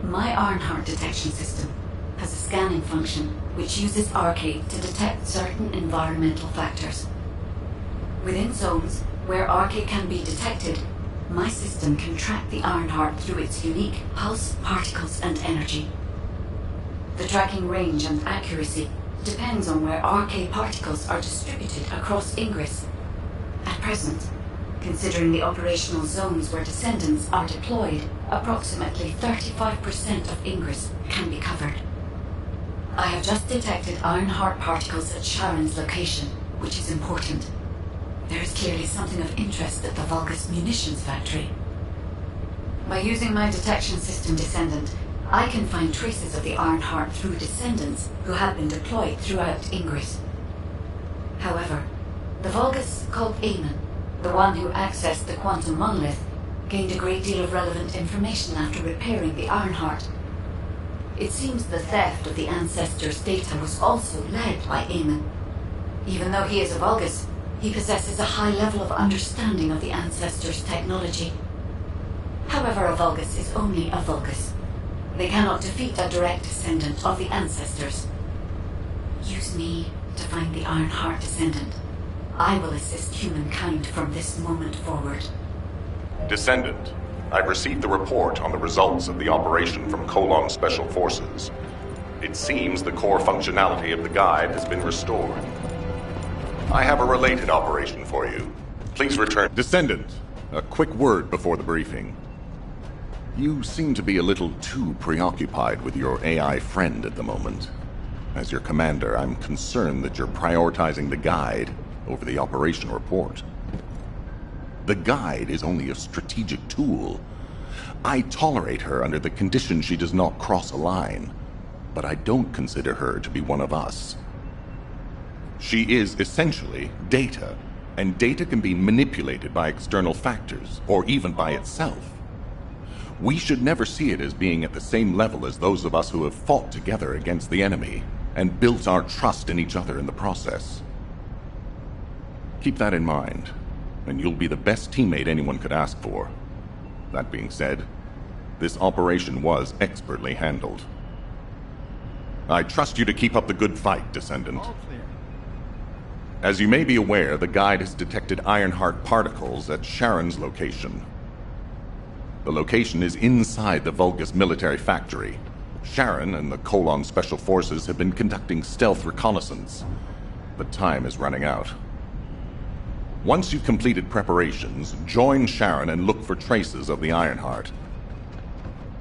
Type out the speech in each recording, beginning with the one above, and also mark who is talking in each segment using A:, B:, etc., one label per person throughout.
A: My Ironheart detection system has a scanning function which uses Arcade to detect certain environmental factors. Within zones where Arcade can be detected, my system can track the Ironheart through its unique pulse, particles, and energy. The tracking range and accuracy depends on where Arcade particles are distributed across Ingress. At present, considering the operational zones where Descendants are deployed, approximately 35% of Ingress can be covered. I have just detected Ironheart particles at Sharon's location, which is important. There is clearly something of interest at the Vulgus munitions factory. By using my detection system Descendant, I can find traces of the Ironheart through Descendants who have been deployed throughout Ingress. However, the Vulgus called Eamon, the one who accessed the quantum monolith, gained a great deal of relevant information after repairing the Ironheart. It seems the theft of the Ancestors' data was also led by Eamon. Even though he is a Vulgus, he possesses a high level of understanding of the Ancestors' technology. However, a Vulgus is only a Vulgus. They cannot defeat a direct descendant of the Ancestors. Use me to find the Ironheart Descendant. I will assist humankind from this moment forward.
B: Descendant, I've received the report on the results of the operation from Colon Special Forces. It seems the core functionality of the guide has been restored. I have a related operation for you. Please return.
C: Descendant, a quick word before the briefing. You seem to be a little too preoccupied with your AI friend at the moment. As your commander, I'm concerned that you're prioritizing the guide over the operation report. The guide is only a strategic tool. I tolerate her under the condition she does not cross a line, but I don't consider her to be one of us. She is essentially data, and data can be manipulated by external factors, or even by itself. We should never see it as being at the same level as those of us who have fought together against the enemy, and built our trust in each other in the process. Keep that in mind, and you'll be the best teammate anyone could ask for. That being said, this operation was expertly handled. I trust you to keep up the good fight, Descendant. As you may be aware, the guide has detected Ironheart particles at Sharon's location. The location is inside the Vulgus military factory. Sharon and the Colon Special Forces have been conducting stealth reconnaissance, but time is running out. Once you've completed preparations, join Sharon and look for traces of the Ironheart.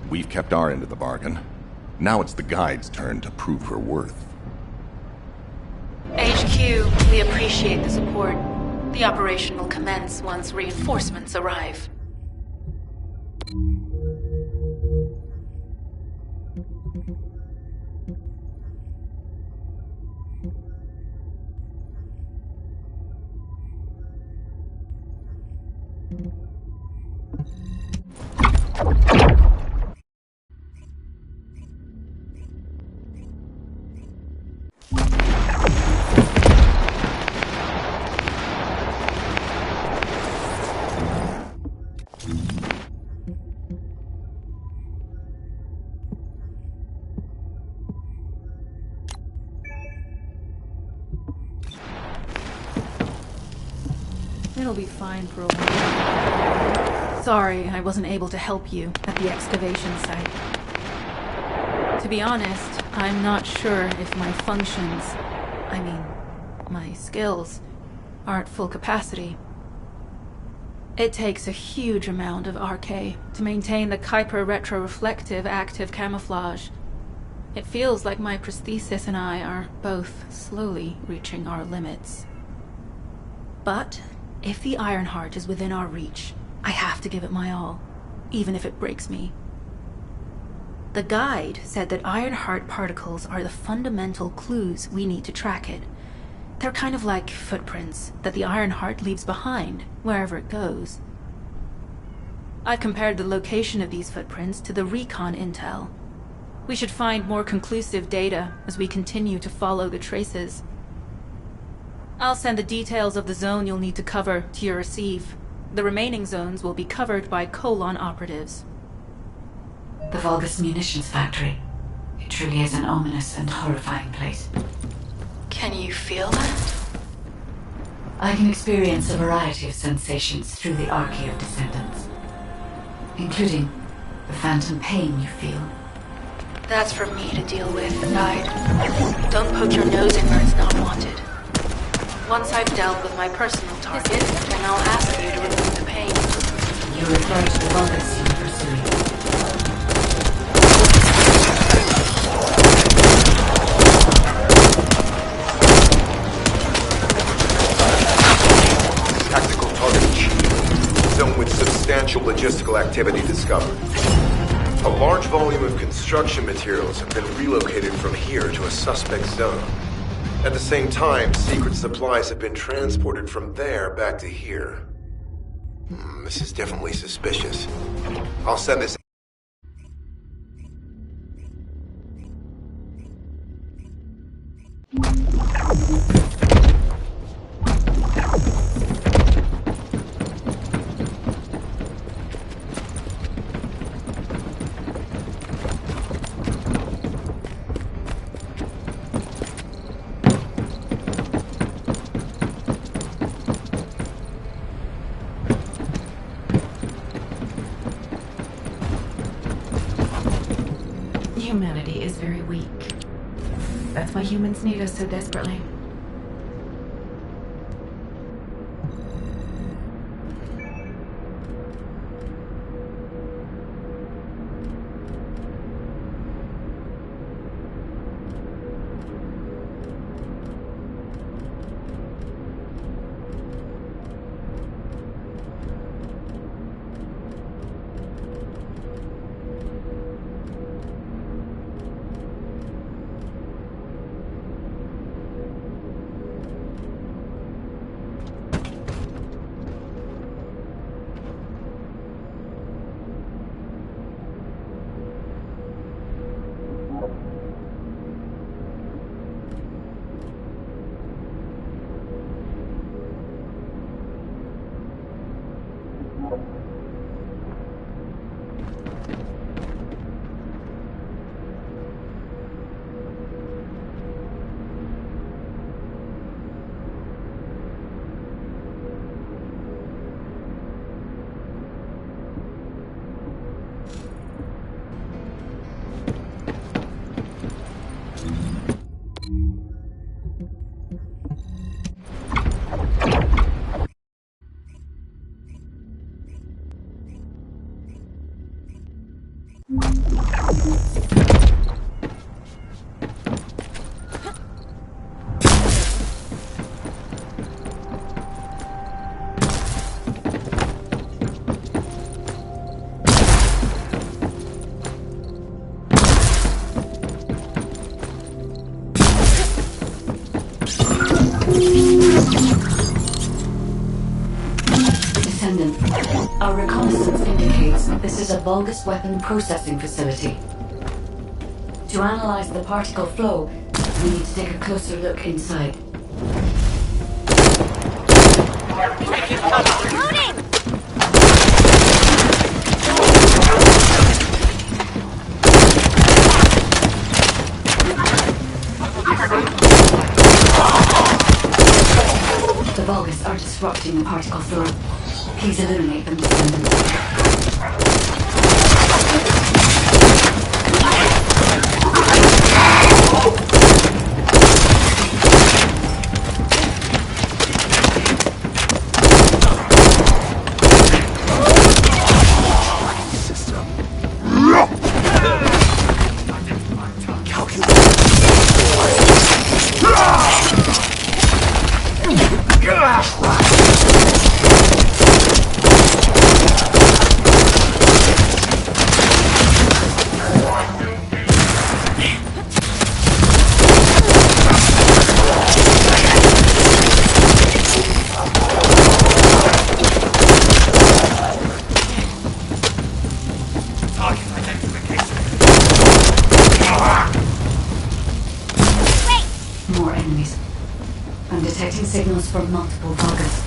C: We've kept our end of the bargain. Now it's the guide's turn to prove her worth.
D: HQ, we appreciate the support. The operation will commence once reinforcements arrive.
E: It'll be fine for a while. Sorry, I wasn't able to help you at the excavation site. To be honest, I'm not sure if my functions, my skills, are at full capacity. It takes a huge amount of RK to maintain the Kuiper retroreflective active camouflage. It feels like my prosthesis and I are both slowly reaching our limits. But if the Ironheart is within our reach, I have to give it my all, even if it breaks me. The guide said that Ironheart particles are the fundamental clues we need to track it. They're kind of like footprints that the Ironheart leaves behind, wherever it goes. I've compared the location of these footprints to the recon intel. We should find more conclusive data as we continue to follow the traces. I'll send the details of the zone you'll need to cover to your receive. The remaining zones will be covered by Colon operatives.
A: The Vulgus munitions factory. It truly is an ominous and horrifying place.
D: Can you feel that?
A: I can experience a variety of sensations through the Archae of Descendants, including the phantom pain you feel.
D: That's for me to deal with, Guide. Don't poke your nose in where it's not wanted. Once I've dealt with my personal target, then I'll ask you to remove the pain.
A: You refer to the Vulgus you're pursuing.
F: Tactical target achieved. Zone with substantial logistical activity discovered. A large volume of construction materials have been relocated from here to a suspect zone. At the same time, secret supplies have been transported from there back to here. This is definitely suspicious. I'll send this...
A: Humanity is very weak. That's why humans need us so desperately. Descendant, our reconnaissance indicates this is a Vulgus weapon processing facility. To analyze the particle flow, we need to take a closer look inside. The Vulgus are disrupting the particle flow. Please eliminate them, Descendant. More enemies. I'm detecting signals from multiple Vulgus.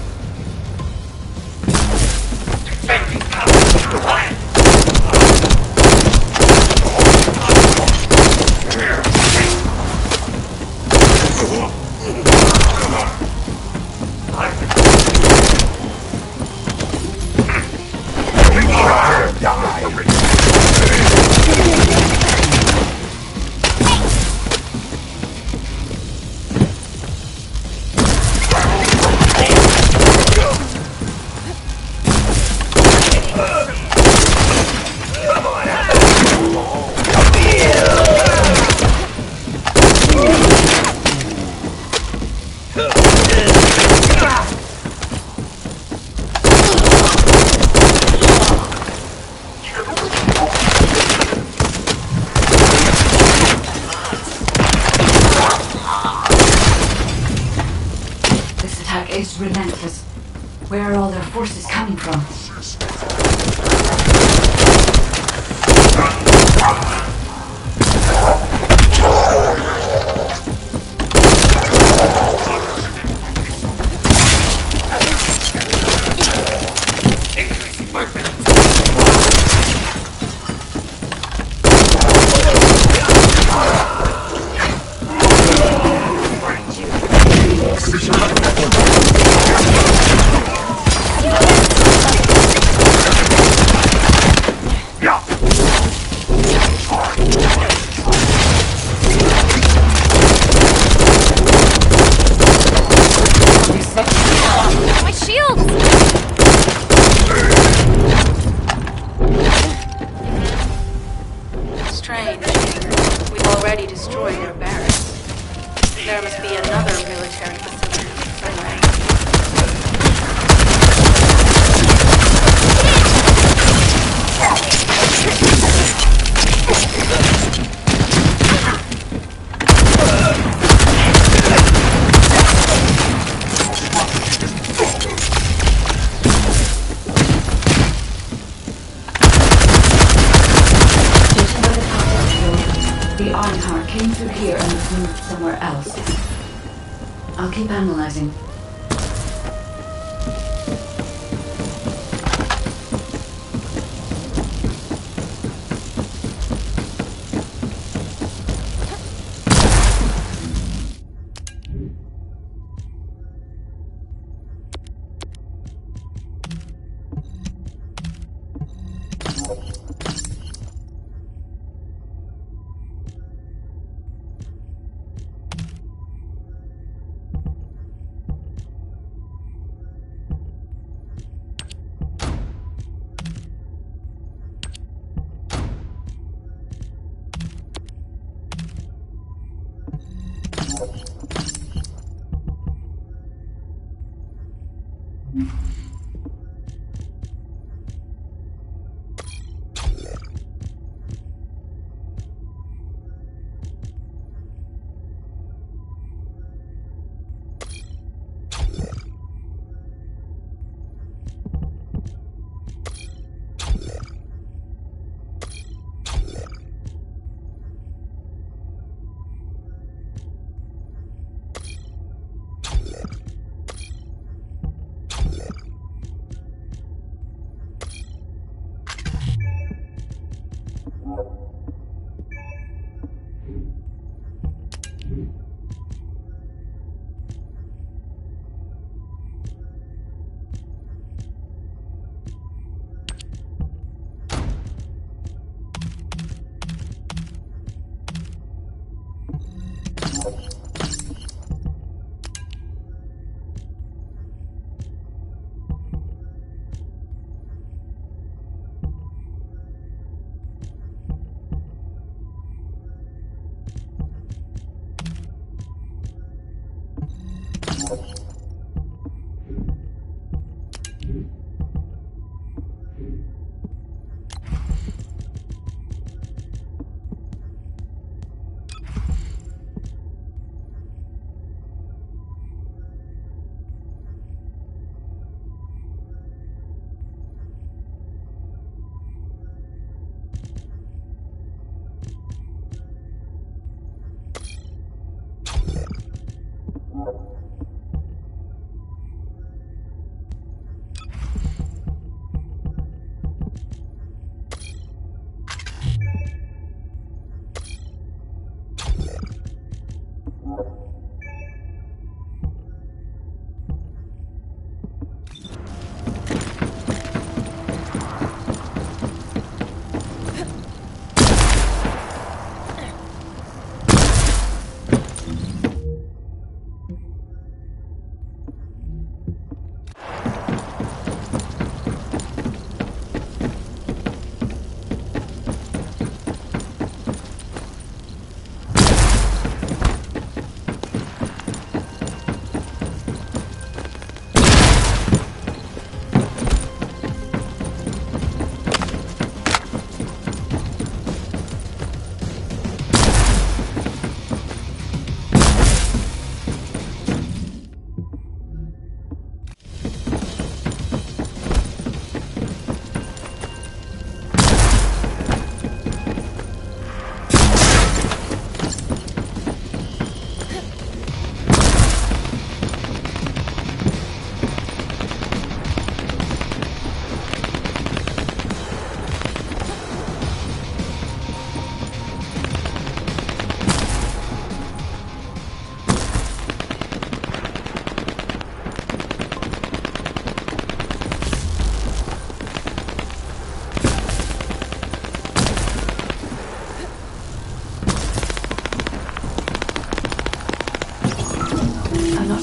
A: is relentless. Where are all their forces coming from?
E: My shields!
D: Strange. We've already destroyed their barracks. There must be another military facility somewhere.
A: Judging by the contact field, the Ironheart came through here and was moved somewhere else. I'll keep analyzing.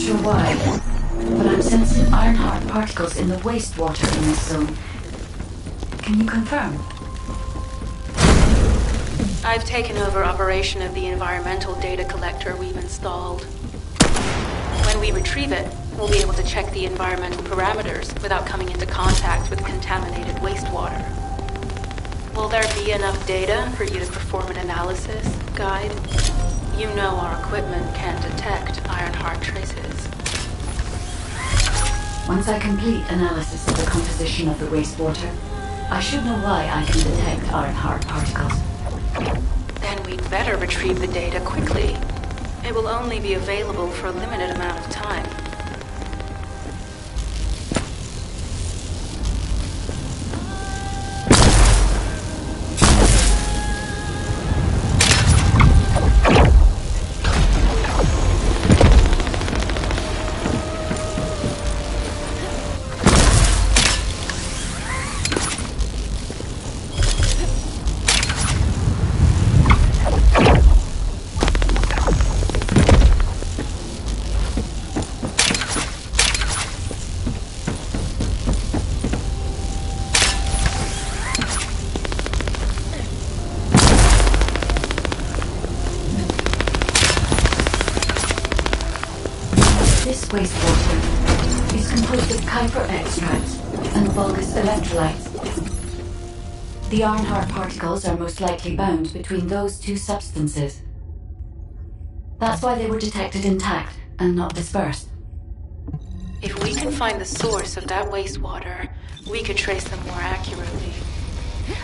A: sure why, but I'm sensing Ironheart particles in the wastewater in this zone. Can you confirm?
D: I've taken over operation of the environmental data collector we've installed. When we retrieve it, we'll be able to check the environmental parameters without coming into contact with contaminated wastewater. Will there be enough data for you to perform an analysis, Guide? You know our equipment can detect Ironheart traces.
A: Once I complete analysis of the composition of the wastewater, I should know why I can detect Ironheart particles.
D: Then we'd better retrieve the data quickly. It will only be available for a limited amount of time.
A: This wastewater is composed of Kuiper extracts and Vulgus electrolytes. The Ironheart particles are most likely bound between those two substances. That's why they were detected intact and not dispersed.
D: If we can find the source of that wastewater, we could trace them more accurately.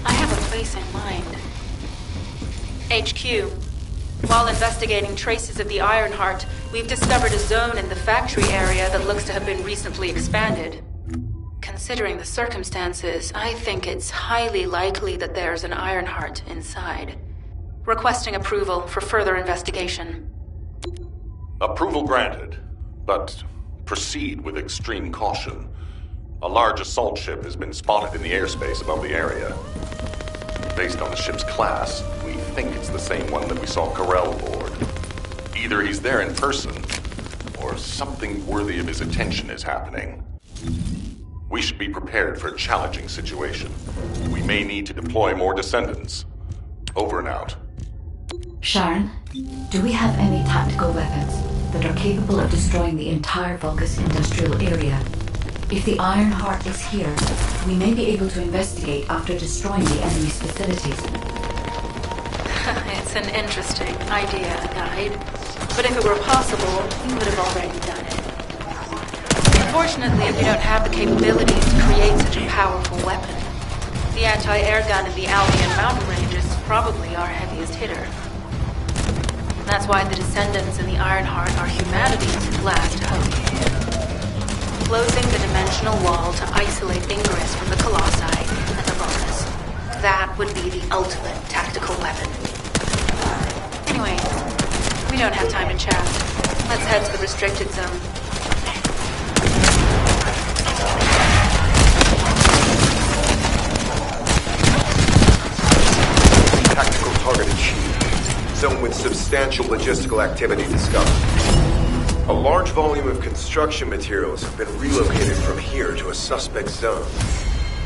D: I have a place in mind. HQ. While investigating traces of the Ironheart, we've discovered a zone in the factory area that looks to have been recently expanded. Considering the circumstances, I think it's highly likely that there's an Ironheart inside. Requesting approval for further investigation.
B: Approval granted, but proceed with extreme caution. A large assault ship has been spotted in the airspace above the area. Based on the ship's class, we think it's the same one that we saw Carell aboard. Either he's there in person, or something worthy of his attention is happening. We should be prepared for a challenging situation. We may need to deploy more Descendants. Over and out.
A: Sharon, do we have any tactical weapons that are capable of destroying the entire Vulgus industrial area? If the Ironheart is here, we may be able to investigate after destroying the enemy's facilities.
D: It's an interesting idea, Guide. But if it were possible, we would have already done it. Unfortunately, we don't have the capabilities to create such a powerful weapon. The anti-air gun in the Albion mountain range is probably our heaviest hitter. That's why the Descendants and the Ironheart are humanity's last hope. Closing the dimensional wall to isolate Ingress from the Colossi and the Vulgus. That would be the ultimate tactical weapon. Anyway, we don't have time to chat. Let's head to the restricted zone.
F: Tactical target achieved. Zone with substantial logistical activity discovered. A large volume of construction materials have been relocated from here to a suspect zone.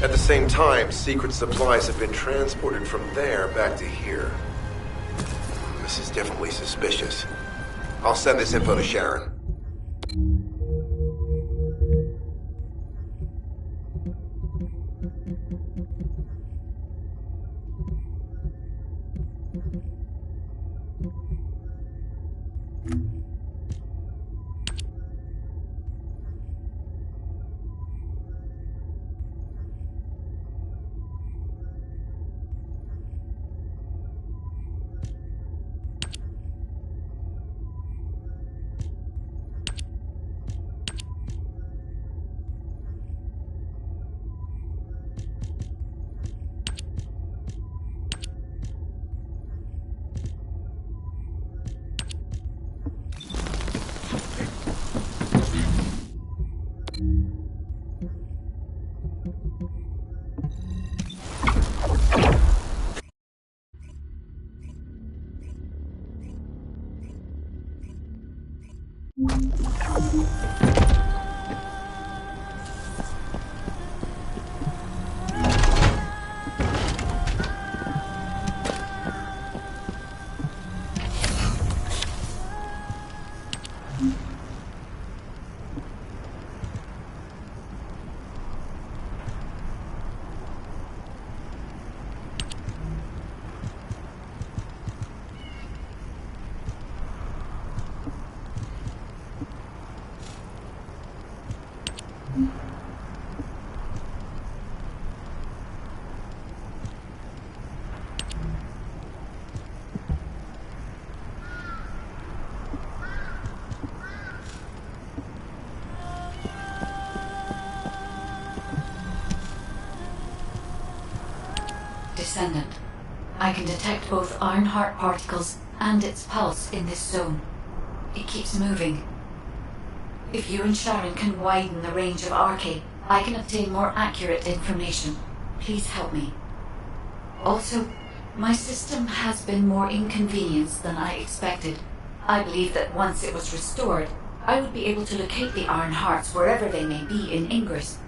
F: At the same time, secret supplies have been transported from there back to here. This is definitely suspicious. I'll send this info to Sharon.
A: Descendant. I can detect both Ironheart particles and its pulse in this zone. It keeps moving. If you and Sharon can widen the range of Arche, I can obtain more accurate information. Please help me. Also, my system has been more inconvenienced than I expected. I believe that once it was restored, I would be able to locate the Ironhearts wherever they may be in Ingress.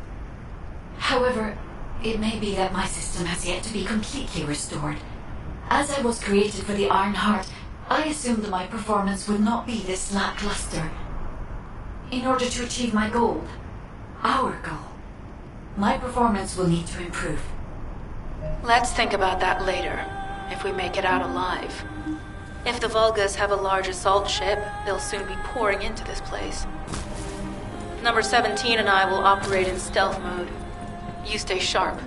A: However, it may be that my system has yet to be completely restored. As I was created for the Ironheart, I assumed that my performance would not be this lackluster. In order to achieve my goal, our goal, my performance will need to improve.
D: Let's think about that later, if we make it out alive. If the Vulgas have a large assault ship, they'll soon be pouring into this place. Number 17 and I will operate in stealth mode. You stay sharp.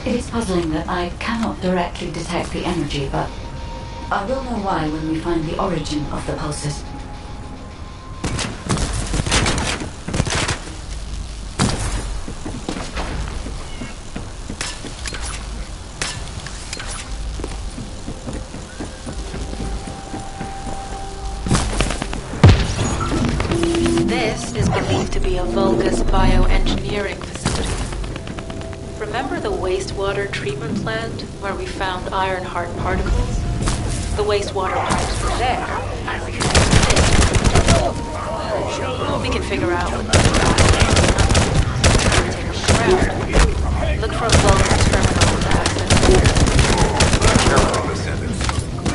A: It is puzzling that I cannot directly detect the energy, but I will know why when we find the origin of the pulses.
D: This is believed to be a Vulgus bioengineering facility. Remember the wastewater treatment plant where we found Ironheart particles? The wastewater pipes were there. We can figure out what the take a look around. Look for a closed terminal with access.
F: Careful, Descendant.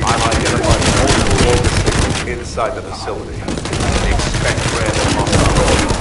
F: I've identified multiple focus signals inside the facility. Expect random possibilities.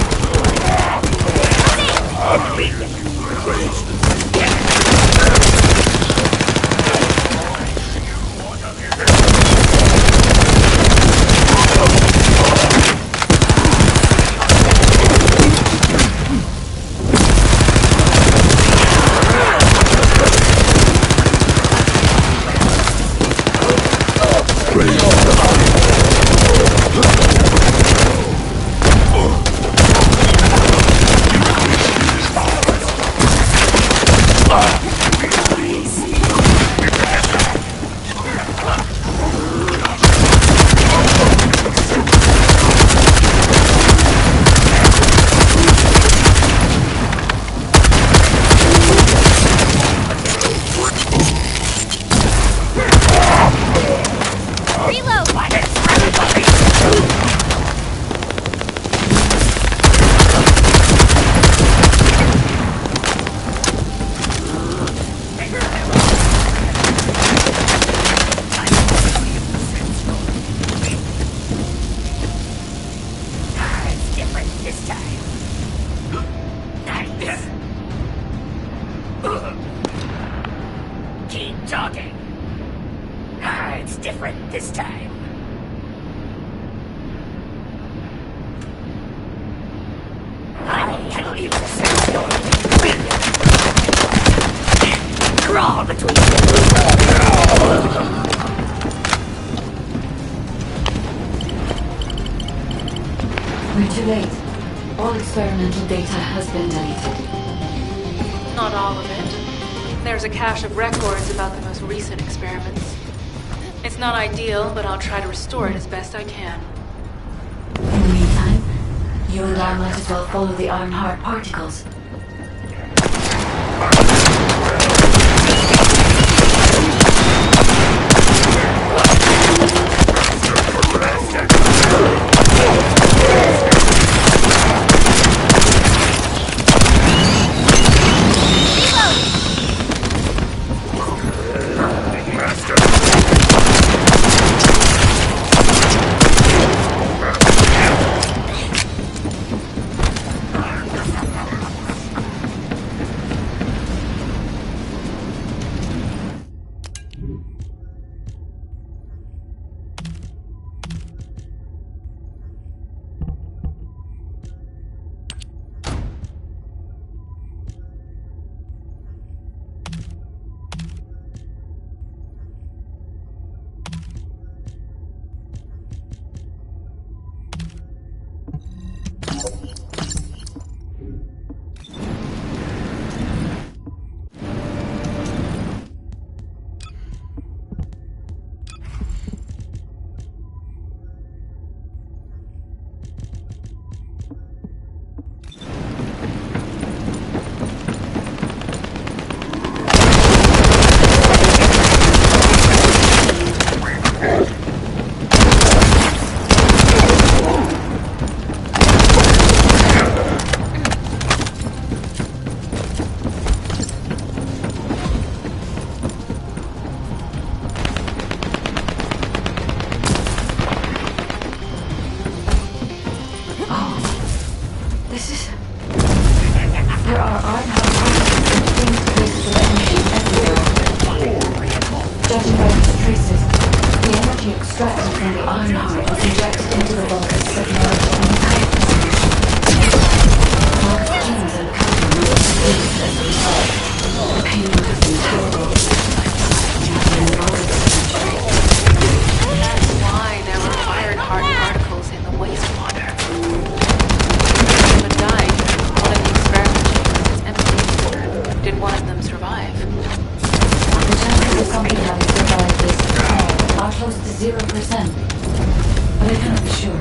G: Keep talking. It's different this time. I can use a sensor. Crawl between
A: We're too late. All experimental data has been deleted.
D: Not all of it. There's a cache of records about the most recent experiments. It's not ideal, but I'll try to restore it as best I can.
A: In the meantime, you and I might as well follow the Ironheart particles. There are Ironheart particles and faint traces of energy everywhere. Judging by these traces, the energy extracted from the Ironheart was injected into the Vulcan's technology and Vulcan's genes and coding were released as a result. The pain would have been terrible.
D: That's why there were Ironheart particles in the wastewater. But died. One of the experiment chambers is empty. Did one of them survive?
A: The chances of something having survived this are close to 0%. But I cannot be sure.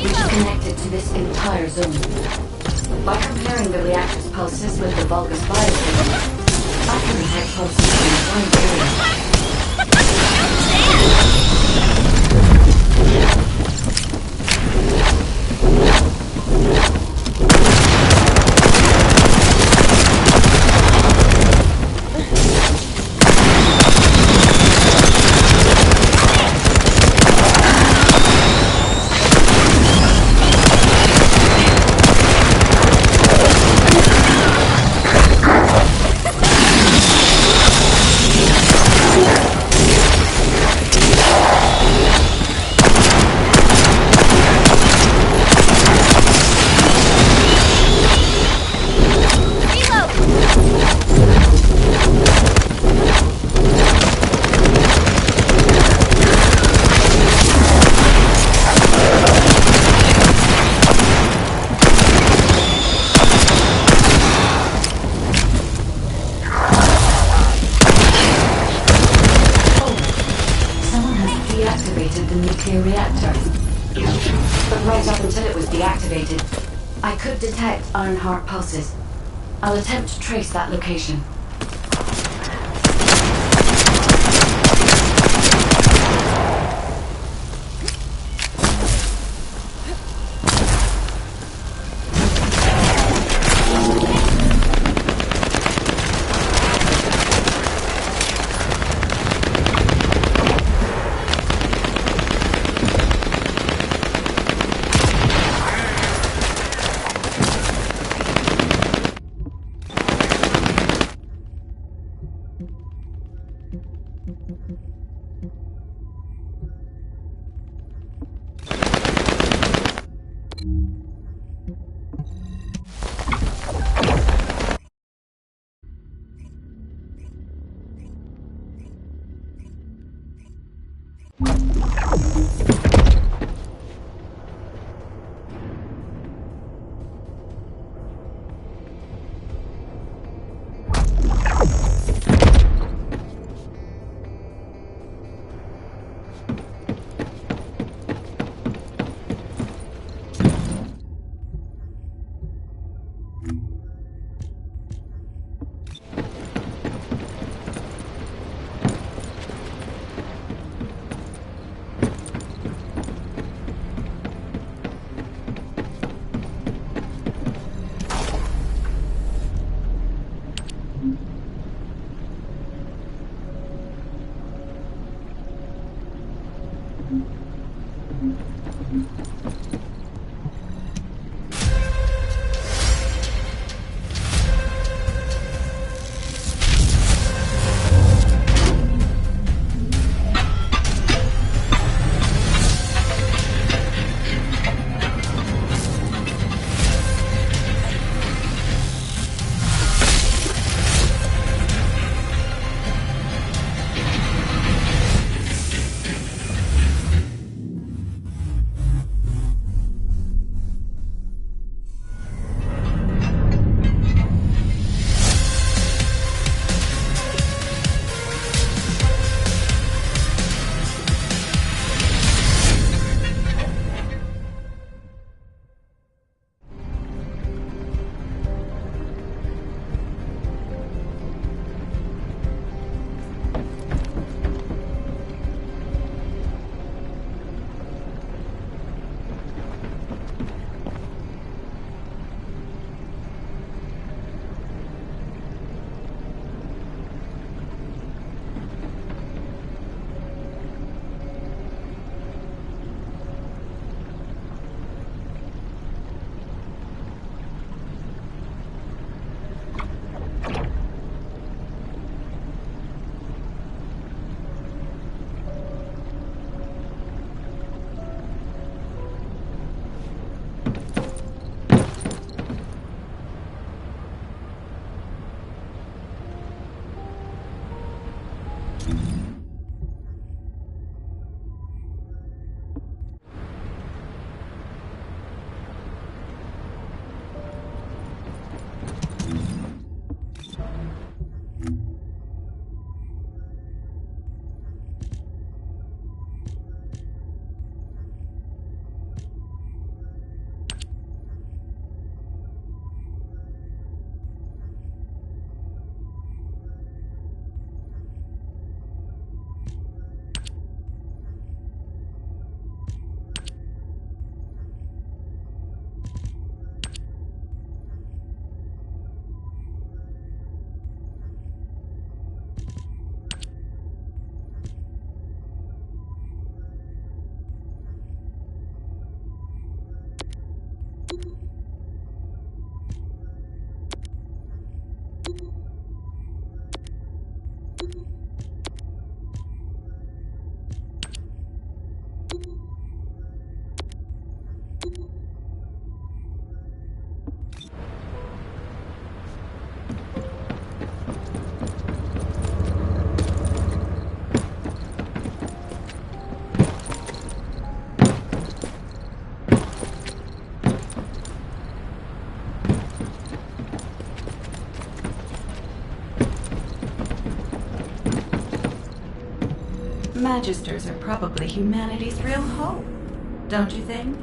A: which is connected to this entire zone. By comparing the reactor's pulses with the Vulgus biosignal, I can detect pulses in a wide area. Deactivated the nuclear reactor. But right up until it was deactivated, I could detect Ironheart pulses. I'll attempt to trace that location. Magisters are probably humanity's real hope, don't you think?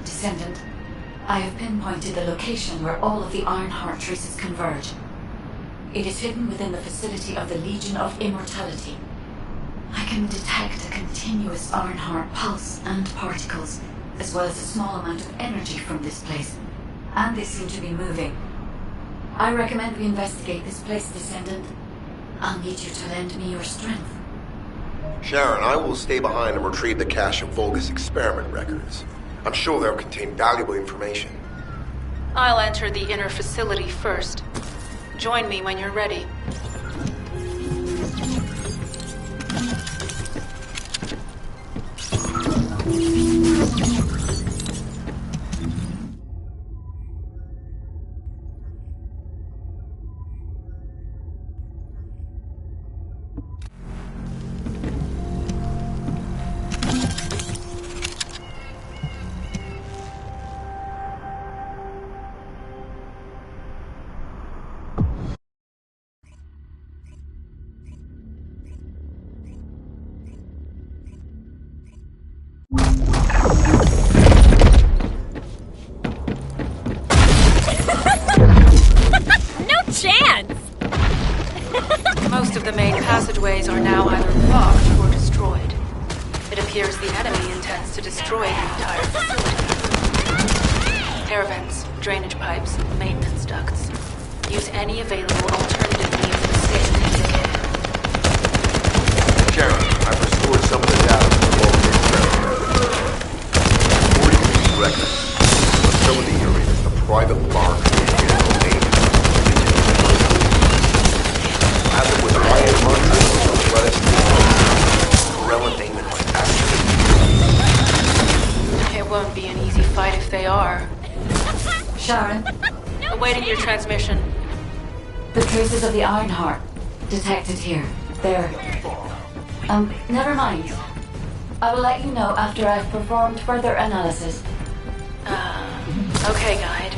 A: Descendant, I have pinpointed the location where all of the Ironheart traces converge. It is hidden within the facility of the Legion of Immortality. I can detect a continuous Ironheart pulse and particles, as well as a small amount of energy from this place, and they seem to be moving. I recommend we investigate this place, Descendant. I'll need you to lend me your strength.
F: Sharon, I will stay behind and retrieve the cache of Vulgus experiment records. I'm sure they'll contain valuable information.
D: I'll enter the inner facility first. Join me when you're ready. Most of the main passageways are now either blocked or destroyed. It appears the enemy intends to destroy the entire facility. Air vents, drainage pipes, maintenance ducts. Use any available alternative means of escape indicated.
F: Sharon, I've restored some of the data from the Vulgus experiment. According to these records, the facility area is the private bar created in the name as it was Ryan Hunter, let us know. Corella Damon was actually
D: It won't be an easy fight if they are.
A: Sharon,
D: Awaiting your transmission.
A: the traces of the Ironheart detected here. They're... never mind. I will let you know after I've performed further analysis.
D: Okay, Guide.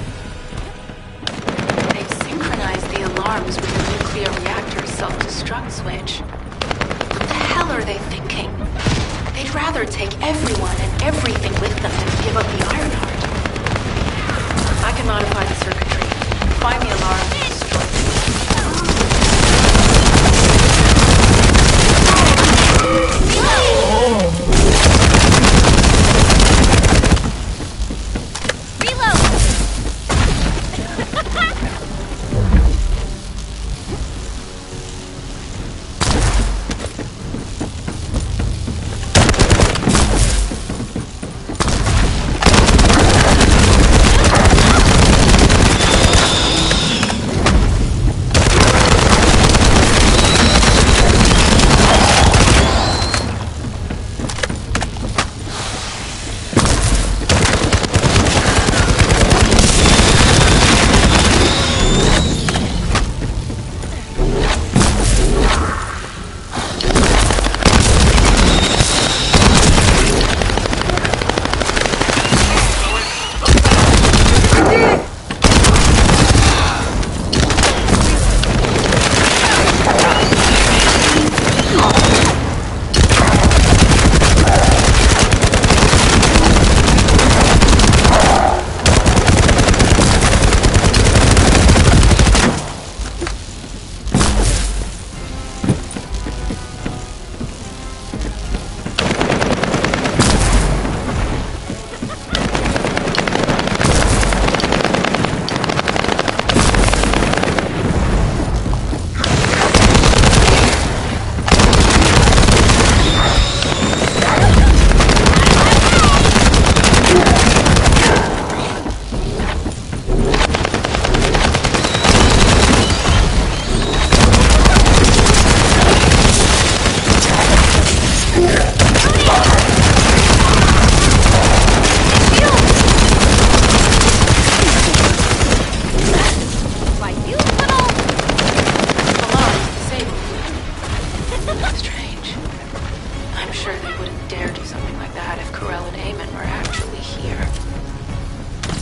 D: They've synchronized the alarms with the nuclear reactor's self-destruct switch. What the hell are they thinking? They'd rather take everyone and everything with them than give up the Ironheart. I can modify the circuitry, find the alarm, and destroy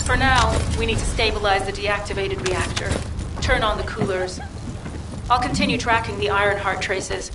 D: For now, we need to stabilize the deactivated reactor. Turn on the coolers. I'll continue tracking the Ironheart traces.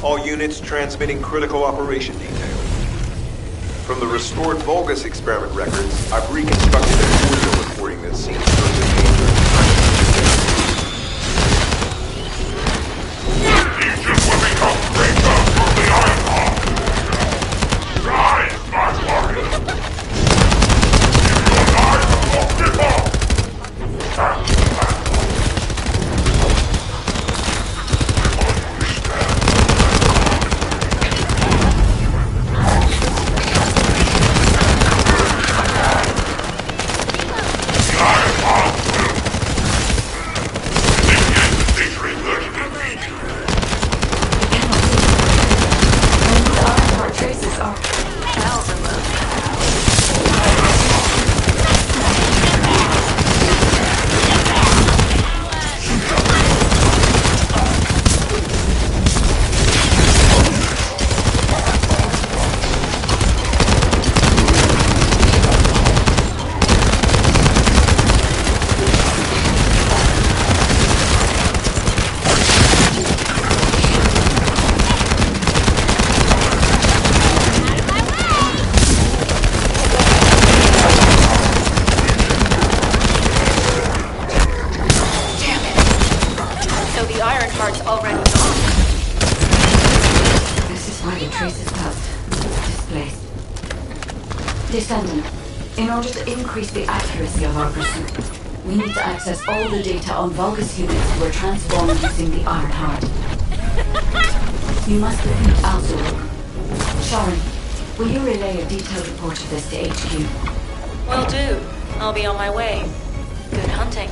F: All units transmitting critical operation detail. From the restored Vulgus experiment records, I've reconstructed an audio recording that seems to have been dangerous.
H: Egypt will become greater from the Iron Rise, my warrior! Give your life for people!
A: Descendant, in order to increase the accuracy of our pursuit, we need to access all the data on Vulgus units who are transformed using the Iron Heart. You must defeat Alzuruk. Sharon, will you relay a detailed report of this to HQ?
D: Will do. I'll be on my way. Good hunting.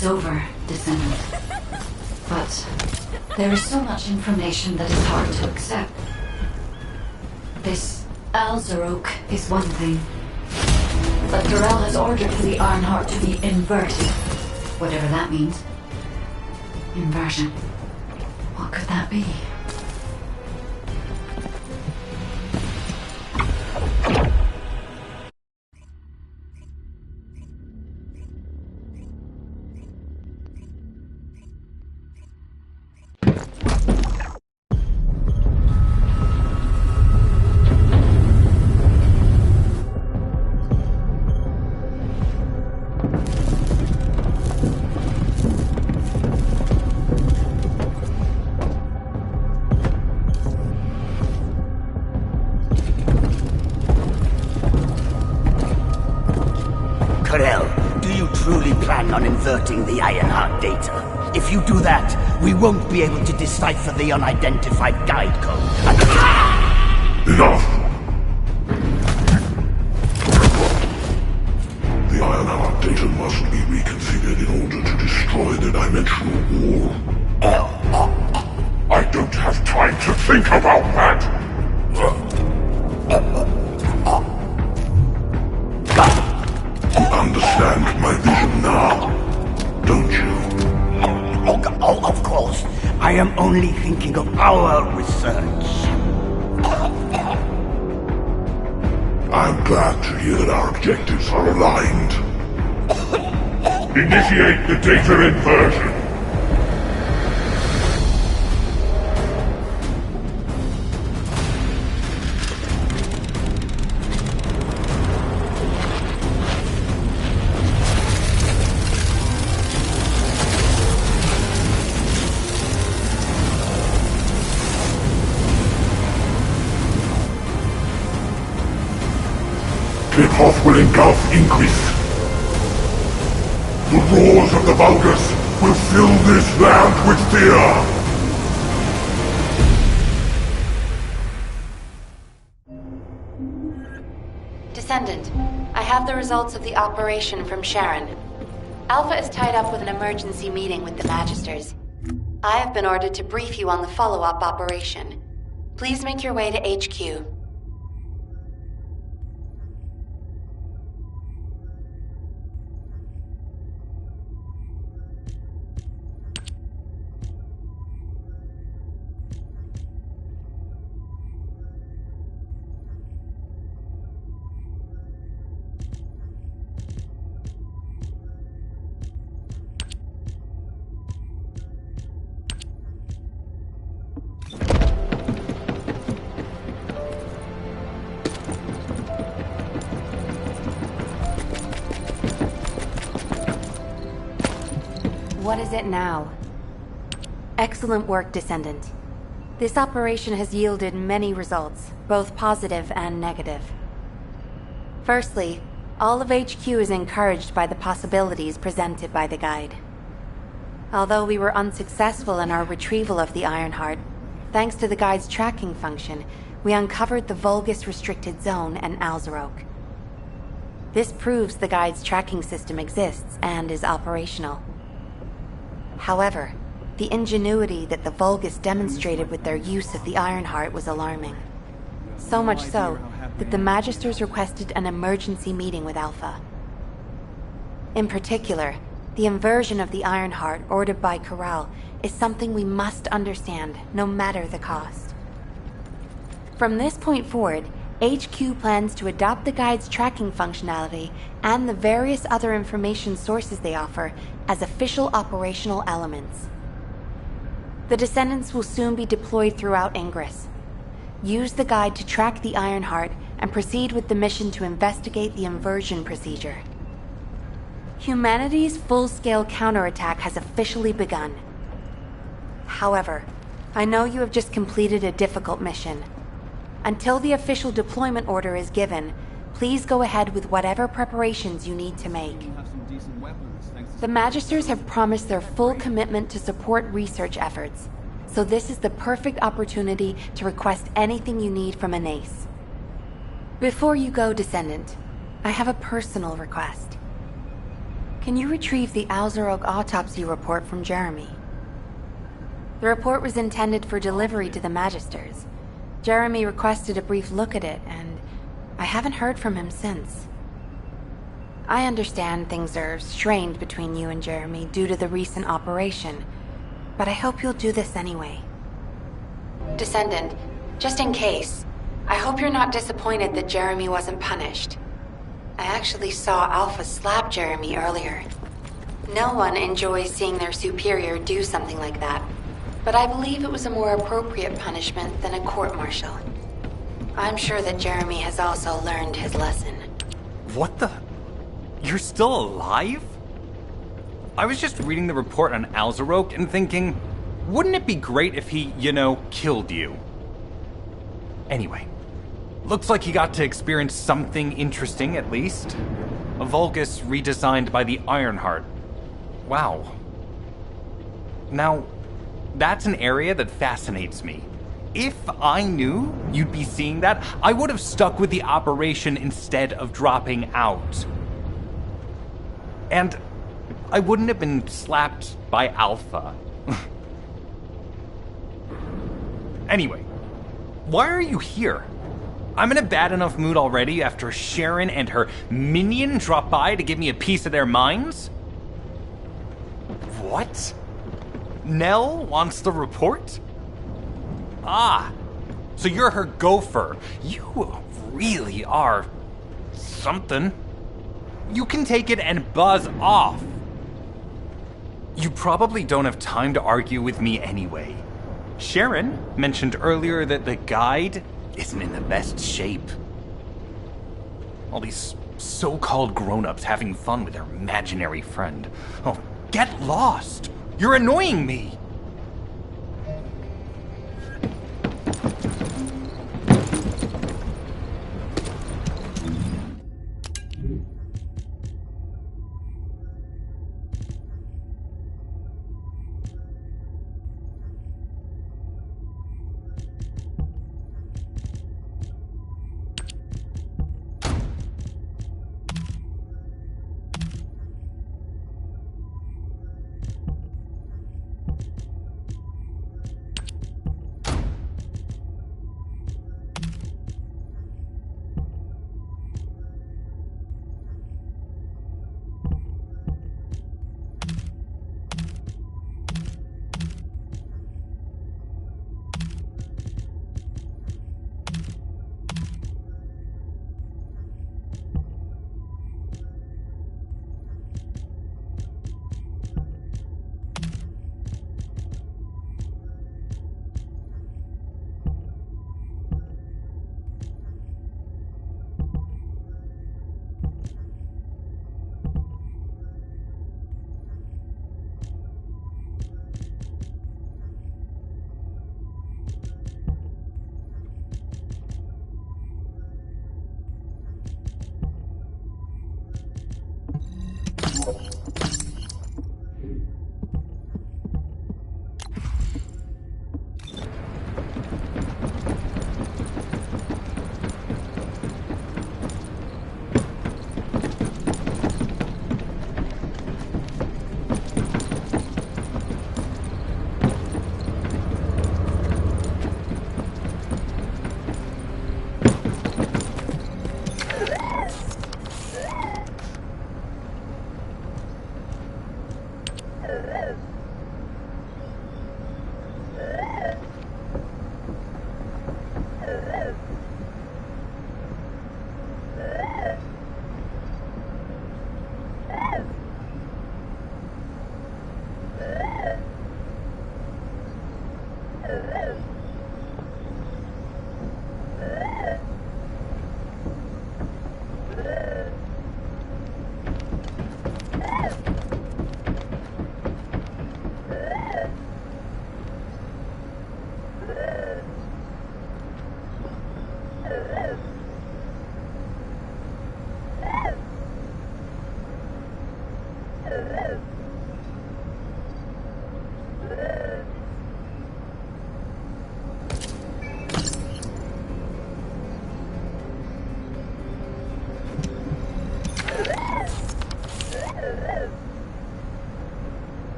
A: is over, Descendant. But there is so much information that is hard to accept. This Alzarok is one thing, but Durrell has ordered for the Ironheart to be inverted, whatever that means. Inversion. What could that be?
G: On inverting the Ironheart data. If you do that, we won't be able to decipher the unidentified guide code.
H: Enough! The Ironheart data must be reconfigured in order to destroy the dimensional wall. I don't have time to think about that! You understand my vision now, don't you?
G: Oh, of course. I am only thinking of our research.
H: I'm glad to hear that our objectives are aligned. Initiate the data inversion. Kickoff will engulf increase. The roars of the Vulgus will fill this land with fear.
D: Descendant, I have the results of the operation from Sharon. Alpha is tied up with an emergency meeting with the Magisters. I have been ordered to brief you on the follow-up operation. Please make your way to HQ. What is it now? Excellent work, Descendant. This operation has yielded many results, both positive and negative. Firstly, all of HQ is encouraged by the possibilities presented by the guide. Although we were unsuccessful in our retrieval of the Ironheart, thanks to the guide's tracking function, we uncovered the Vulgus restricted zone and Alzarok. This proves the guide's tracking system exists and is operational. However, the ingenuity that the Vulgus demonstrated with their use of the Ironheart was alarming. So much so that the Magisters requested an emergency meeting with Alpha. In particular, the inversion of the Ironheart ordered by Corral is something we must understand, no matter the cost. From this point forward, HQ plans to adopt the Guide's tracking functionality and the various other information sources they offer as official operational elements. The Descendants will soon be deployed throughout Ingress. Use the Guide to track the Ironheart and proceed with the mission to investigate the inversion procedure. Humanity's full-scale counterattack has officially begun. However, I know you have just completed a difficult mission. Until the official deployment order is given, please go ahead with whatever preparations you need to make. The Magisters have promised their full commitment to support research efforts, so this is the perfect opportunity to request anything you need from Anais. Before you go, Descendant, I have a personal request.
I: Can you retrieve the Alzarog autopsy report from Jeremy? The report was intended for delivery to the Magisters. Jeremy requested a brief look at it, and I haven't heard from him since. I understand things are strained between you and Jeremy due to the recent operation, but I hope you'll do this anyway. Descendant, just in case, I hope you're not disappointed that Jeremy wasn't punished. I actually saw Alpha slap Jeremy earlier. No one enjoys seeing their superior do something like that, but I believe it was a more appropriate punishment than a court-martial. I'm sure that Jeremy has also learned his lesson.
J: What the? You're still alive? I was just reading the report on Alzarog and thinking, wouldn't it be great if he, killed you? Anyway, looks like he got to experience something interesting at least. A Vulgus redesigned by the Ironheart. Wow. Now, that's an area that fascinates me. If I knew you'd be seeing that, I would have stuck with the operation instead of dropping out. And I wouldn't have been slapped by Alpha. Anyway, why are you here? I'm in a bad enough mood already after Sharon and her minion drop by to give me a piece of their minds? What? Nell wants the report? Ah, so you're her gopher. You really are something. You can take it and buzz off. You probably don't have time to argue with me anyway. Sharon mentioned earlier that the guide isn't in the best shape. All these so-called grown-ups having fun with their imaginary friend. Oh, get lost! You're annoying me!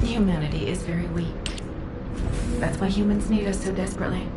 E: Humanity is very weak. That's why humans need us so desperately.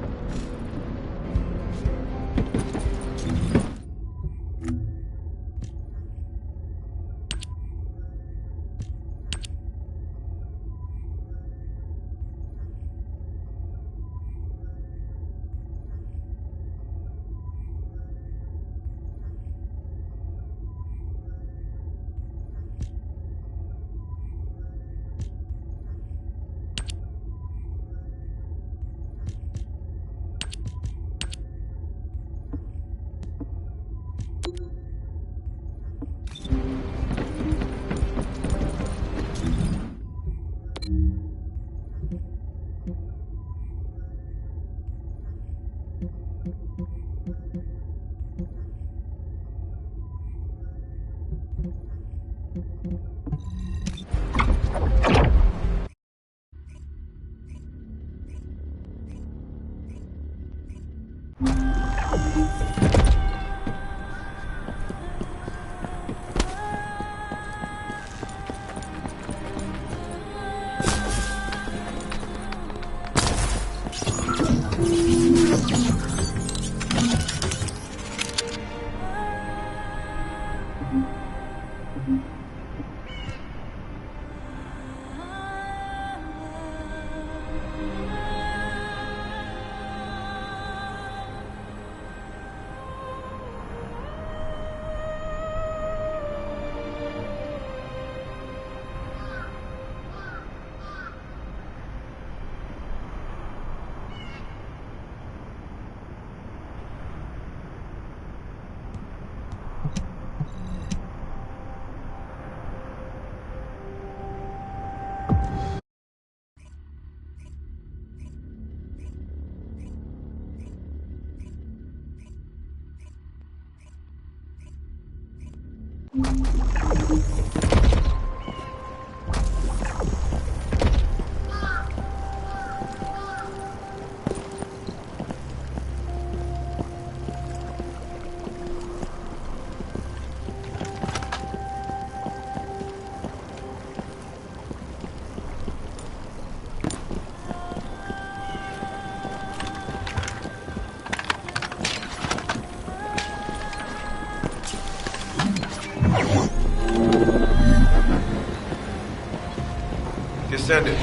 F: Descendant,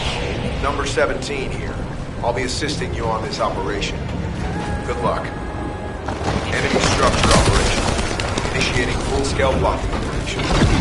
F: number 17 here. I'll be assisting you on this operation. Good luck. Enemy structure operation. Initiating full-scale blocking operation.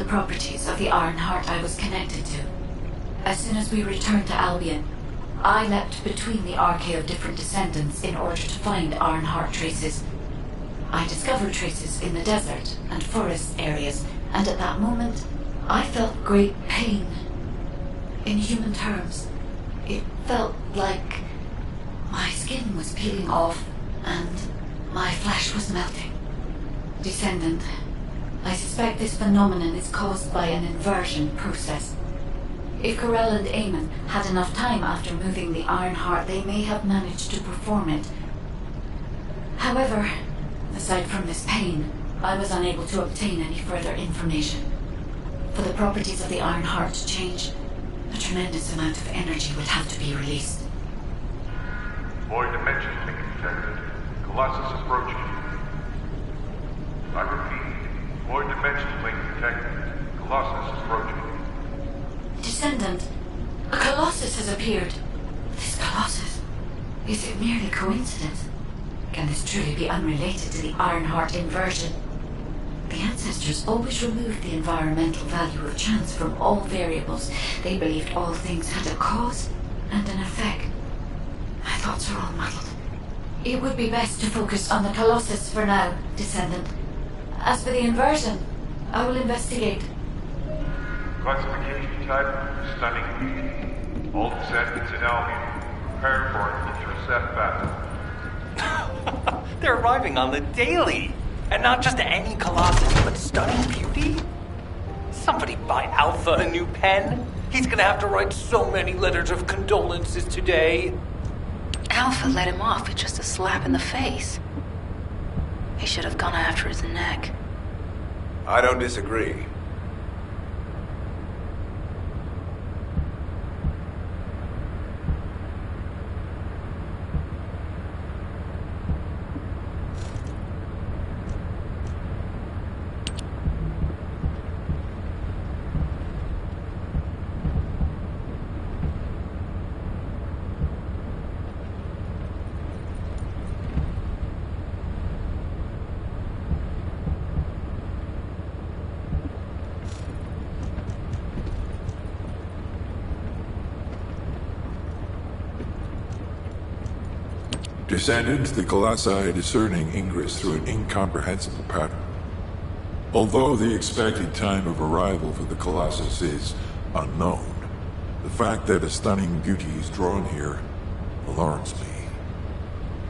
A: properties of the Ironheart I was connected to. As soon as we returned to Albion, I leapt between the arcade of different descendants in order to find Ironheart traces. I discovered traces in the desert and forest areas, and at that moment, I felt great pain. In human terms, it felt like my skin was peeling off and my flesh was melting. Descendant, I suspect this phenomenon is caused by an inversion process. If Corell and Eamon had enough time after moving the Ironheart, they may have managed to perform it. However, aside from this pain, I was unable to obtain any further information. For the properties of the Ironheart to change, a tremendous amount of energy would have to be released.
K: Void dimension link detected. Colossus approaching. I repeat, void dimension link detected. Colossus approaching.
A: Descendant, a Colossus has appeared. This Colossus, is it merely coincidence? Can this truly be unrelated to the Ironheart inversion? The ancestors always removed the environmental value of chance from all variables. They believed all things had a cause and an effect. My thoughts are all muddled. It would be best to focus on the Colossus for now, Descendant. As for the inversion, I will investigate.
K: Classification type, stunning beauty. All descendants in Albion, prepare for an intercept battle.
J: They're arriving on the daily. And not just any Colossus, but stunning beauty? Somebody buy Alpha a new pen? He's gonna have to write so many letters of condolences today.
D: Alpha let him off with just a slap in the face. He should have gone after his neck.
F: I don't disagree.
H: Descendant, the Colossi are discerning ingress through an incomprehensible pattern. Although the expected time of arrival for the Colossus is unknown, the fact that a stunning beauty is drawn here alarms me.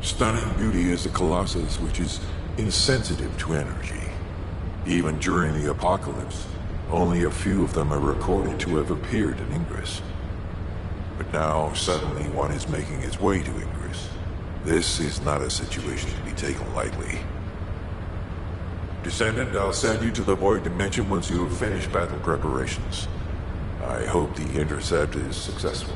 H: Stunning beauty is a Colossus which is insensitive to energy. Even during the apocalypse, only a few of them are recorded to have appeared in Ingress. But now, suddenly one is making its way to Ingress. This is not a situation to be taken lightly. Descendant, I'll send you to the Void Dimension once you have finished battle preparations. I hope the intercept is successful.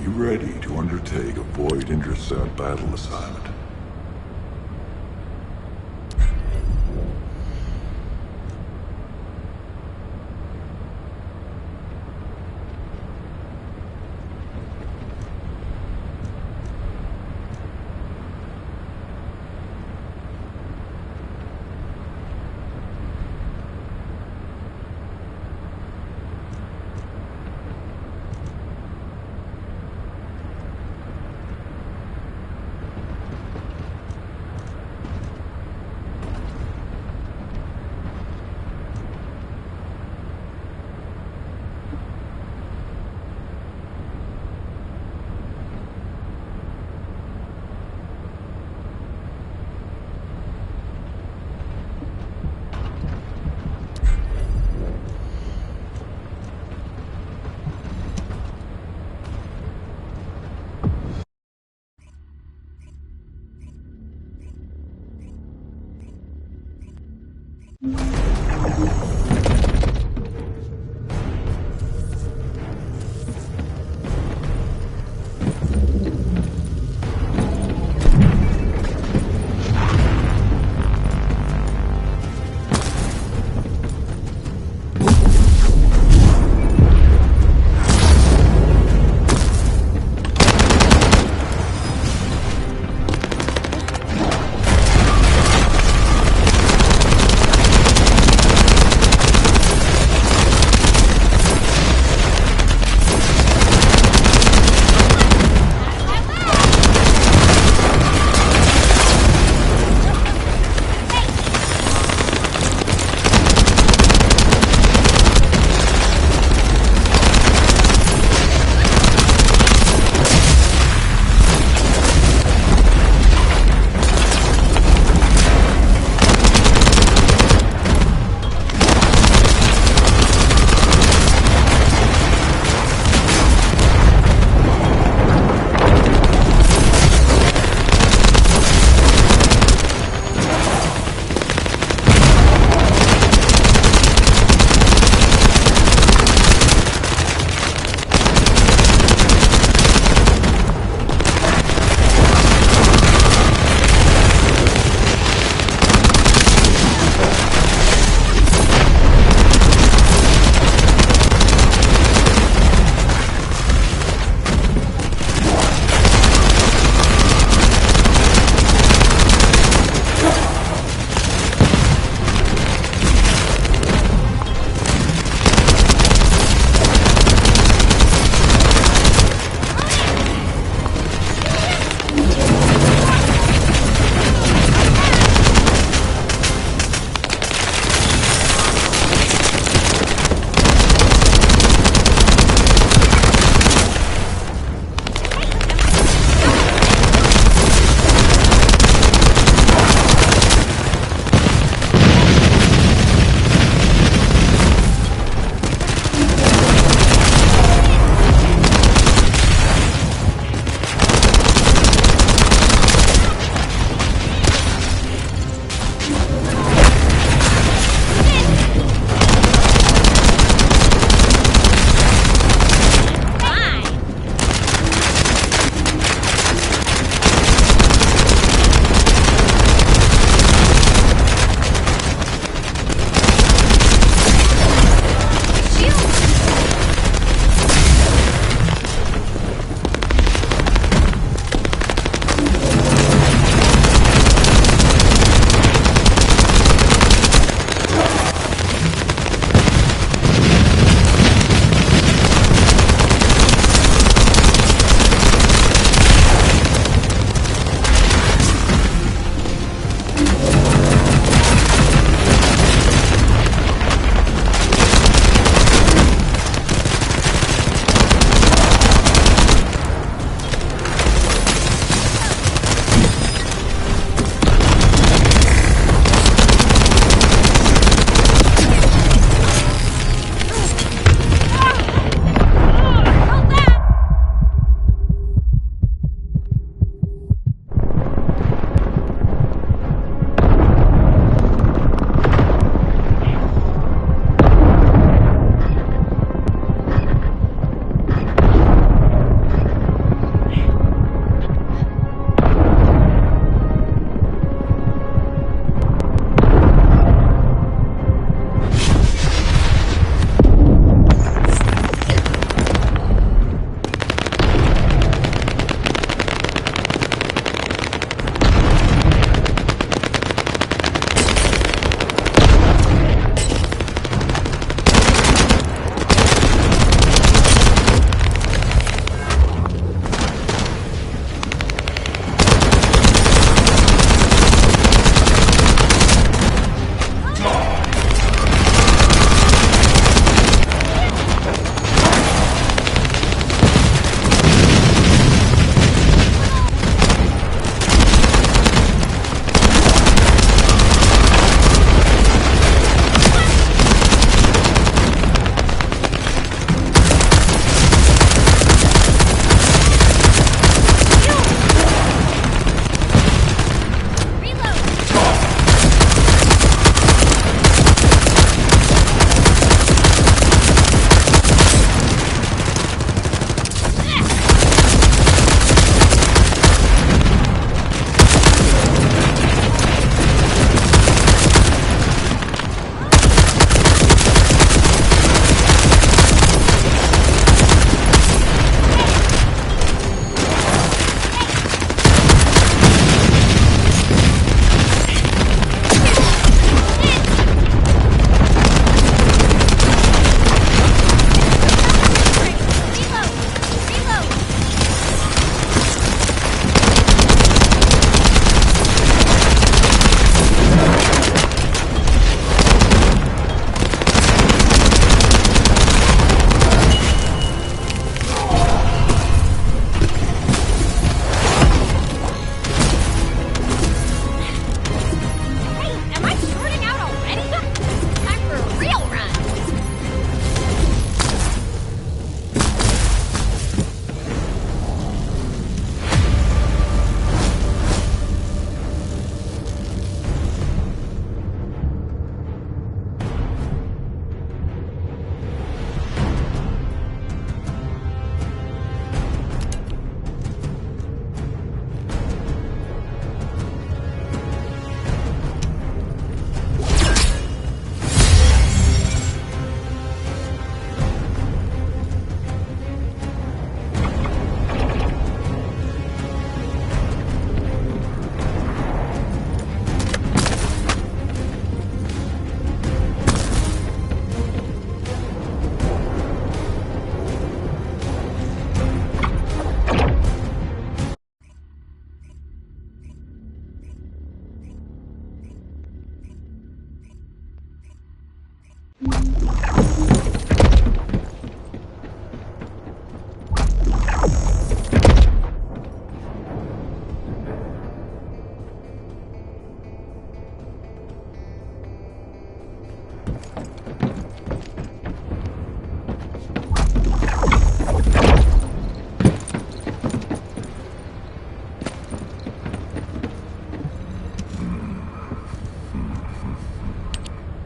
H: Ready to undertake a Void Intercept battle assignment.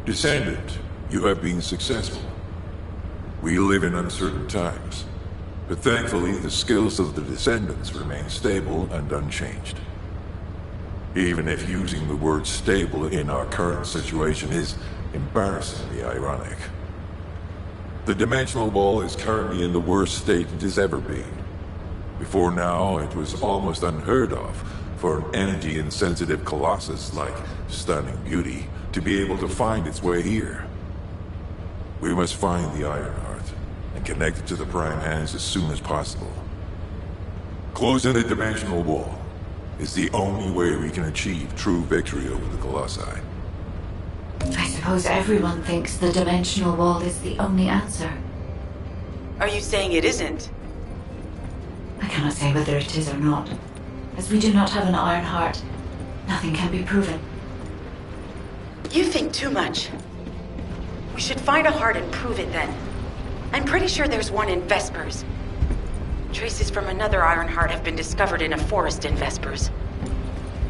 H: Descendant, you have been successful. We live in uncertain times, but thankfully the skills of the Descendants remain stable and unchanged. Even if using the word stable in our current situation is embarrassingly ironic. The dimensional wall is currently in the worst state it has ever been. Before now, it was almost unheard of for an energy-insensitive colossus like Stunning Beauty to be able to find its way here. We must find the Ironheart and connect it to the Prime Hands as soon as possible. Closing the dimensional wall is the only way we can achieve true victory over the Colossi.
A: I suppose everyone thinks the dimensional wall is the only answer.
L: Are you saying it isn't?
A: I cannot say whether it is or not. As we do not have an Ironheart, nothing can be proven.
L: You think too much. We should find a heart and prove it then. I'm pretty sure there's one in Vespers. Traces from another Ironheart have been discovered in a forest in Vespers.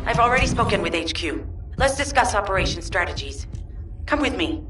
L: I've already spoken with HQ. Let's discuss operation strategies. Come with me.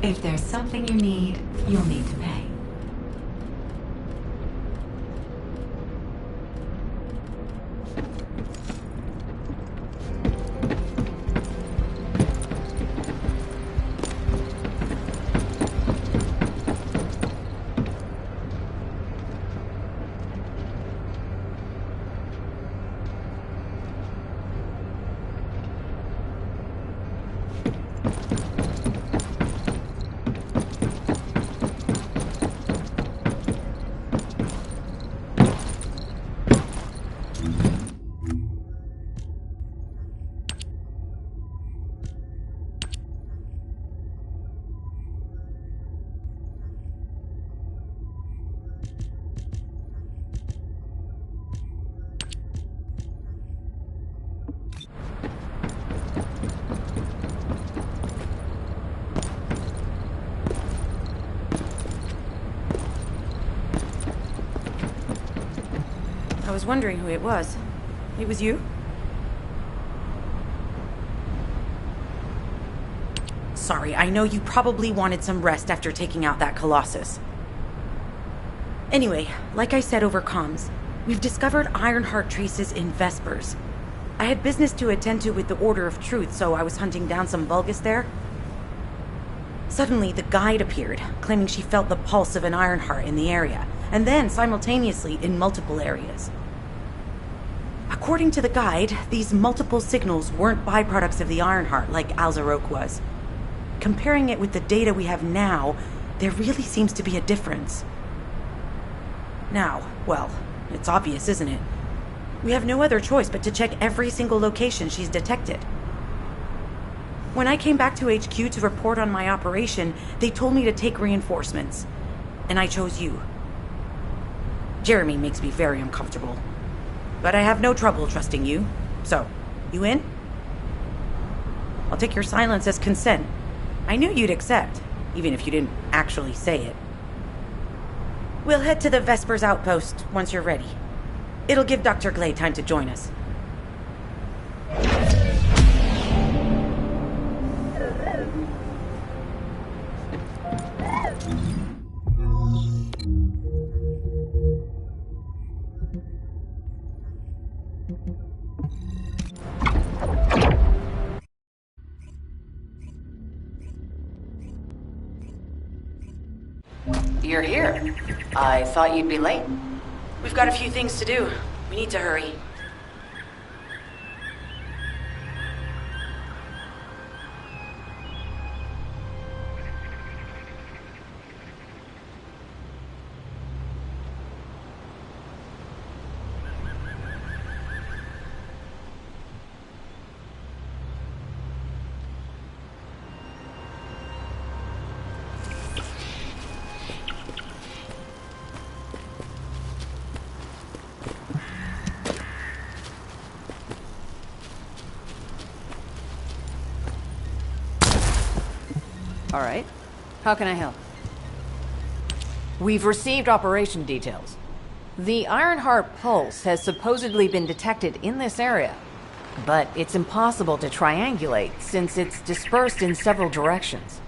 A: If there's something you need, you'll need to pay.
L: was wondering who it was. It was you? Sorry, I know you probably wanted some rest after taking out that Colossus. Anyway, like I said over comms, we've discovered Ironheart traces in Vespers. I had business to attend to with the Order of Truth, so I was hunting down some Vulgus there. Suddenly, the guide appeared, claiming she felt the pulse of an Ironheart in the area, and then simultaneously in multiple areas. According to the guide, these multiple signals weren't byproducts of the Ironheart like Alzarok was. Comparing it with the data we have now, there really seems to be a difference. Now, well, it's obvious, isn't it? We have no other choice but to check every single location she's detected. When I came back to HQ to report on my operation, they told me to take reinforcements. And I chose you. Jeremy makes me very uncomfortable. But I have no trouble trusting you. So, you in? I'll take your silence as consent. I knew you'd accept, even if you didn't actually say it. We'll head to the Vespers outpost once you're ready. It'll give Dr. Glay time to join us. You're here. I thought you'd be late. We've got a few things to do. We need to hurry.
M: All right. How can I help? We've received operation details. The Ironheart pulse has supposedly been detected in this area, but it's impossible to triangulate since it's dispersed in several directions.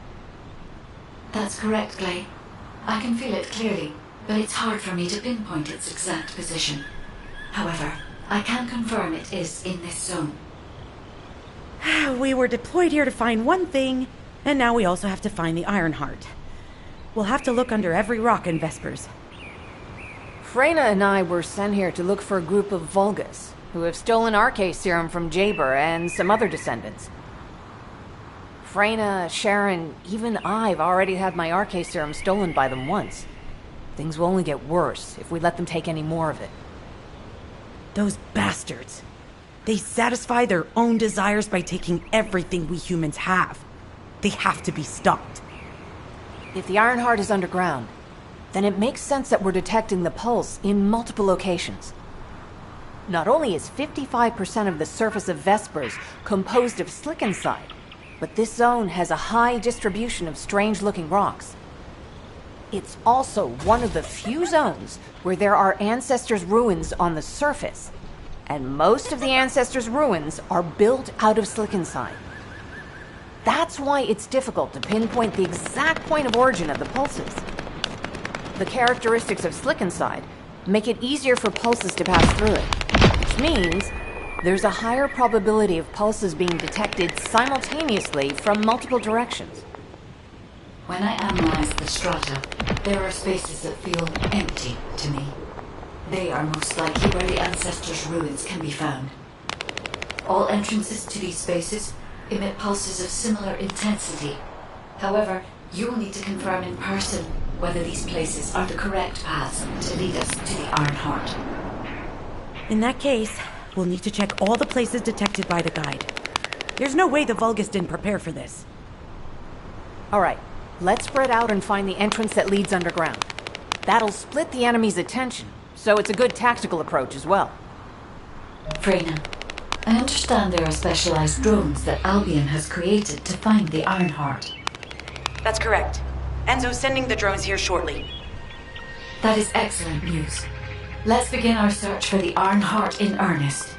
A: That's correct, Glay. I can feel it clearly, but it's hard for me to pinpoint its exact position. However, I can confirm it is in this zone.
L: We were deployed here to find one thing, and now we also have to find the Ironheart. We'll have to look under every rock in Vespers.
M: Freyna and I were sent here to look for a group of Vulgus, who have stolen RK serum from Jaber and some other descendants. Freyna, Sharon, even I've already had my RK serum stolen by them once. Things will only get worse if we let them take any more of it.
L: Those bastards. They satisfy their own desires by taking everything we humans have. They have to be stopped.
M: If the Ironheart is underground, then it makes sense that we're detecting the pulse in multiple locations. Not only is 55% of the surface of Vespers composed of slickensides, but this zone has a high distribution of strange-looking rocks. It's also one of the few zones where there are Ancestors' ruins on the surface, and most of the Ancestors' ruins are built out of slickenside. That's why it's difficult to pinpoint the exact point of origin of the pulses. The characteristics of slickenside make it easier for pulses to pass through it, which means there's a higher probability of pulses being detected simultaneously from multiple directions.
A: When I analyze the strata, there are spaces that feel empty to me. They are most likely where the Ancestors' ruins can be found. All entrances to these spaces emit pulses of similar intensity. However, you will need to confirm in person whether these places are the correct paths to lead us to the Ironheart.
L: In that case, we'll need to check all the places detected by the guide. There's no way the Vulgus didn't prepare for this.
M: All right, let's spread out and find the entrance that leads underground. That'll split the enemy's attention, so it's a good tactical approach as well.
A: Freyna, I understand there are specialized drones that Albion has created to find the Ironheart.
L: That's correct. Enzo's sending the drones here shortly.
A: That is excellent news. Let's begin our search for the Ironheart in earnest.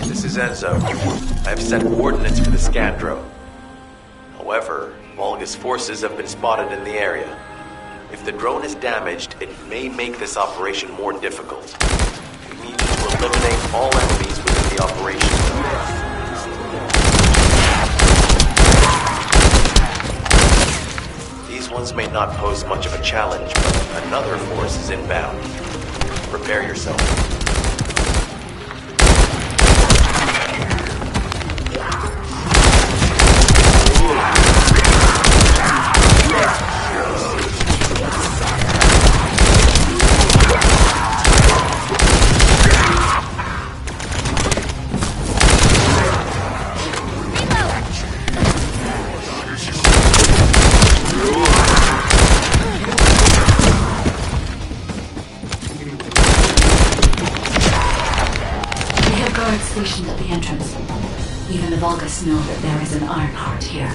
N: This is Enzo. I have sent coordinates for the scan drone. However, Volga's forces have been spotted in the area. If the drone is damaged, it may make this operation more difficult. We need you to eliminate all enemies within the operation. These ones may not pose much of a challenge, but another force is inbound. Prepare yourself.
A: Stationed at the entrance. Even the Vulgus know that there is an Ironheart here.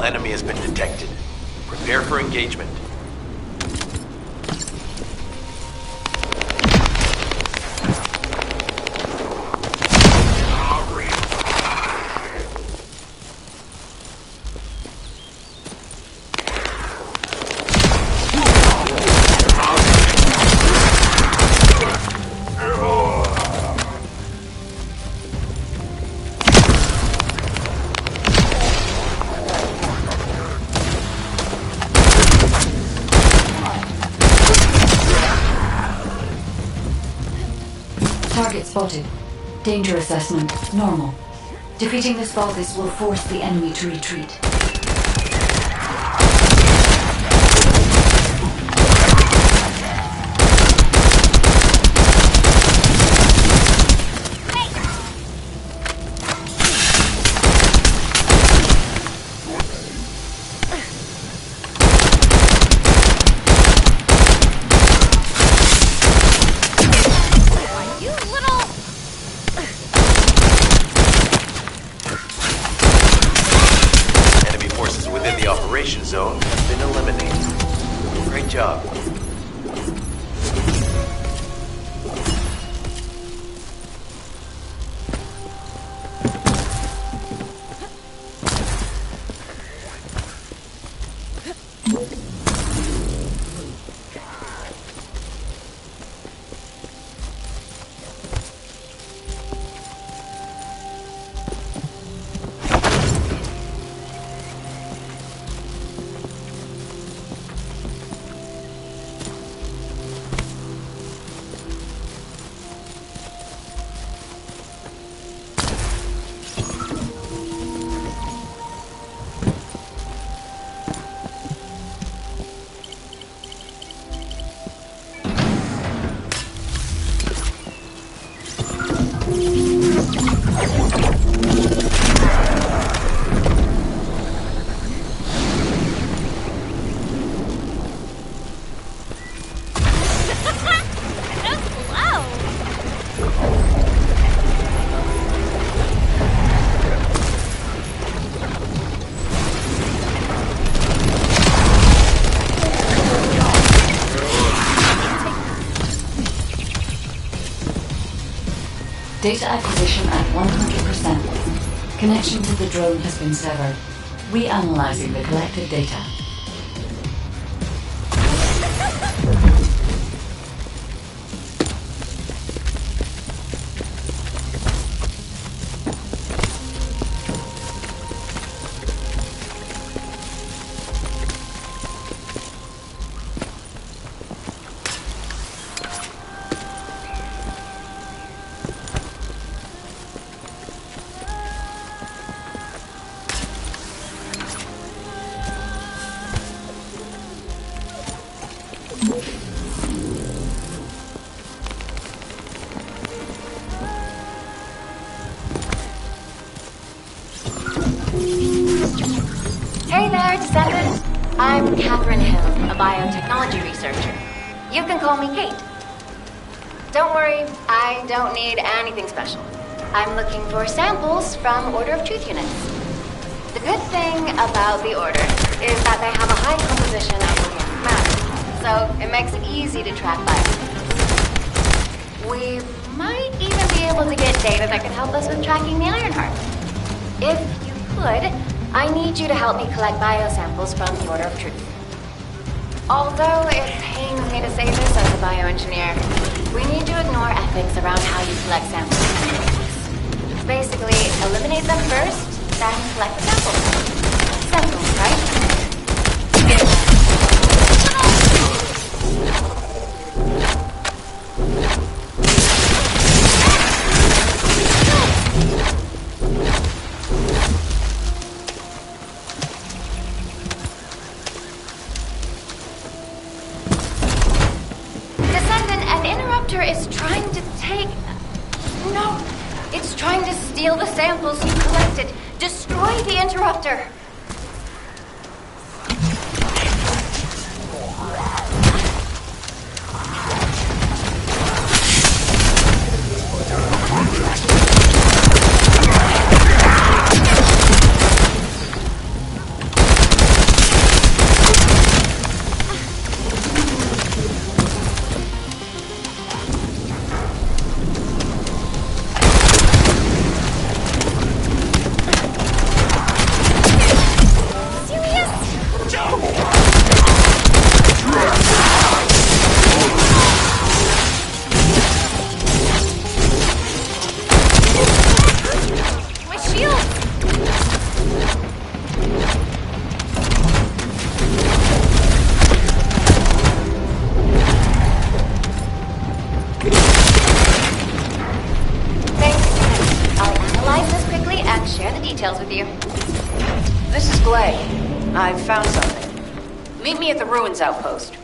N: Enemy has been detected. Prepare for engagement.
A: Target spotted. Danger assessment, normal. Defeating this Vulgus will force the enemy to retreat.
N: eliminated. Great job.
A: Data acquisition at 100%. Connection to the drone has been severed. Reanalyzing the collected data.
O: Hey there, Descendant. I'm Catherine Hill, a biotechnology researcher. You can call me Kate. Don't worry, I don't need anything special. I'm looking for samples from Order of Truth units. The good thing about the Order is that they have a high composition of organic matter, so it makes it easy to track biosignature. We might even be able to get data that could help us with tracking the Ironheart. If you could, I need you to help me collect biosamples from the Order of Truth. Although it pains me to say this as a bioengineer, we need to ignore ethics around how you collect samples. Basically, eliminate them first, then collect the samples. Simple, right? Is trying to take... No! It's trying to steal the samples you collected. Destroy the interrupter! With you.
P: This is Glay. I've found something. Meet me at the ruins outpost.